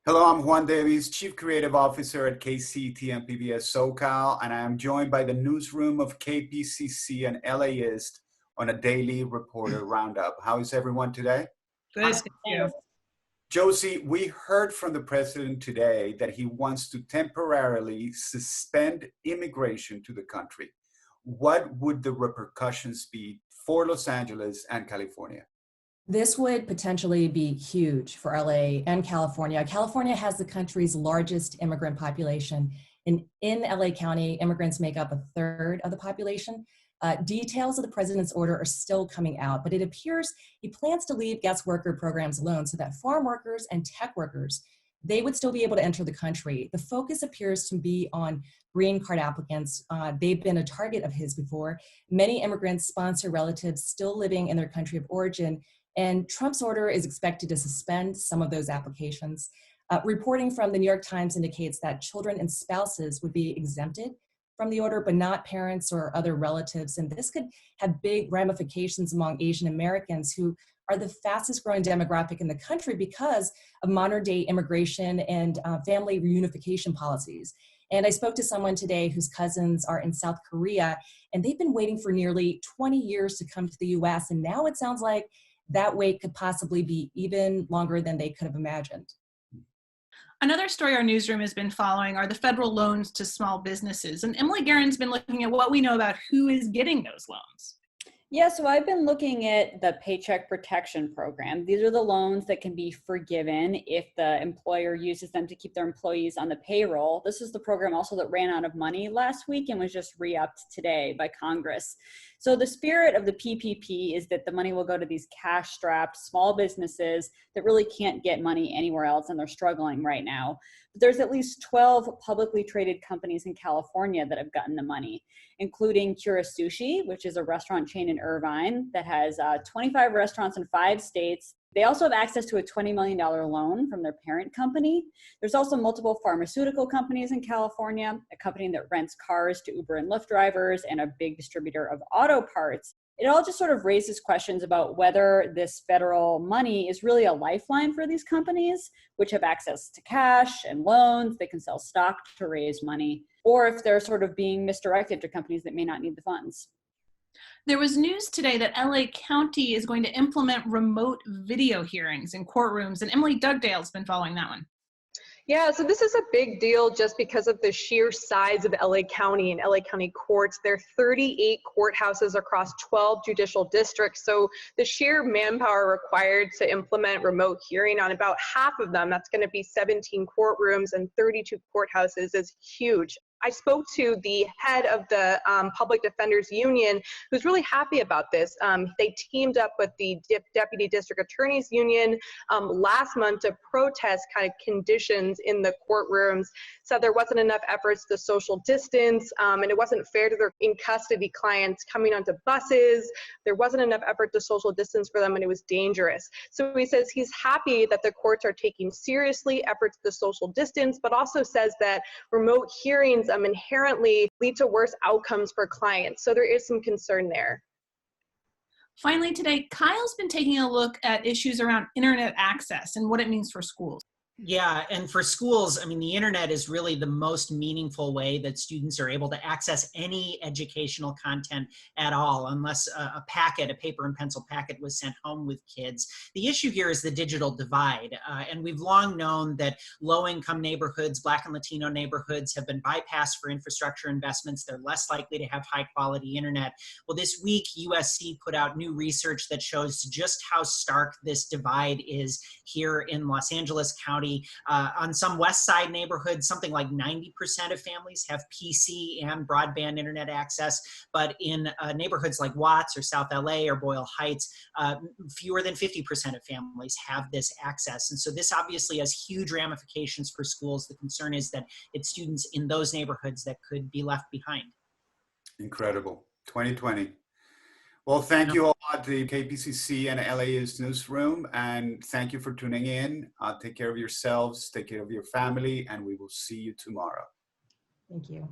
Hello, I'm Juan Davies, Chief Creative Officer at KCET and PBS SoCal, and I am joined by the newsroom of KPCC and LAist on a daily reporter roundup. How is everyone today? Good, thank you. Josie, we heard from the president today that he wants to temporarily suspend immigration to the country. What would the repercussions be for Los Angeles and California? This would potentially be huge for LA and California. California has the country's largest immigrant population. In LA County, immigrants make up a third of the population. Details of the president's order are still coming out, but it appears he plans to leave guest worker programs alone so that farm workers and tech workers, they would still be able to enter the country. The focus appears to be on green card applicants. They've been a target of his before. Many immigrants sponsor relatives still living in their country of origin, and Trump's order is expected to suspend some of those applications. Reporting from the New York Times indicates that children and spouses would be exempted from the order, but not parents or other relatives. And this could have big ramifications among Asian Americans, who are the fastest growing demographic in the country because of modern day immigration and family reunification policies. And I spoke to someone today whose cousins are in South Korea, and they've been waiting for nearly 20 years to come to the US. And now it sounds like that wait could possibly be even longer than they could have imagined. Another story our newsroom has been following are the federal loans to small businesses. And Emily Guerin's been looking at what we know about who is getting those loans. Yeah, so I've been looking at the Paycheck Protection Program. These are the loans that can be forgiven if the employer uses them to keep their employees on the payroll. This is the program also that ran out of money last week and was just re-upped today by Congress. So the spirit of the PPP is that the money will go to these cash-strapped small businesses that really can't get money anywhere else, and they're struggling right now. But there's at least 12 publicly traded companies in California that have gotten the money, including Kura Sushi, which is a restaurant chain in Irvine that has 25 restaurants in 5 states. They also have access to a $20 million loan from their parent company. There's also multiple pharmaceutical companies in California, a company that rents cars to Uber and Lyft drivers, and a big distributor of auto parts. It all just sort of raises questions about whether this federal money is really a lifeline for these companies, which have access to cash and loans. They can sell stock to raise money, or if they're sort of being misdirected to companies that may not need the funds. There was news today that LA County is going to implement remote video hearings in courtrooms, and Emily Dugdale's been following that one. Yeah, so this is a big deal just because of the sheer size of LA County and LA County courts. There are 38 courthouses across 12 judicial districts. So the sheer manpower required to implement remote hearing on about half of them, that's going to be 17 courtrooms and 32 courthouses, is huge. I spoke to the head of the Public Defenders Union, who's really happy about this. They teamed up with the Deputy District Attorneys Union last month to protest kind of conditions in the courtrooms. Said there wasn't enough efforts to social distance, and it wasn't fair to their in-custody clients coming onto buses. There wasn't enough effort to social distance for them, and it was dangerous. So he says he's happy that the courts are taking seriously efforts to social distance, but also says that remote hearings inherently lead to worse outcomes for clients. So there is some concern there. Finally today, Kyle's been taking a look at issues around internet access and what it means for schools. Yeah, and for schools, I mean, the internet is really the most meaningful way that students are able to access any educational content at all, unless a paper and pencil packet was sent home with kids. The issue here is the digital divide, and we've long known that low-income neighborhoods, Black and Latino neighborhoods, have been bypassed for infrastructure investments. They're less likely to have high-quality internet. Well, this week, USC put out new research that shows just how stark this divide is here in Los Angeles County. On some West Side neighborhoods, something like 90% of families have PC and broadband internet access, but in neighborhoods like Watts or South LA or Boyle Heights, fewer than 50% of families have this access. And so this obviously has huge ramifications for schools. The concern is that it's students in those neighborhoods that could be left behind. Incredible. 2020. Well, thank you all at the KPCC and LAist newsroom, and thank you for tuning in. Take care of yourselves, take care of your family, and we will see you tomorrow. Thank you.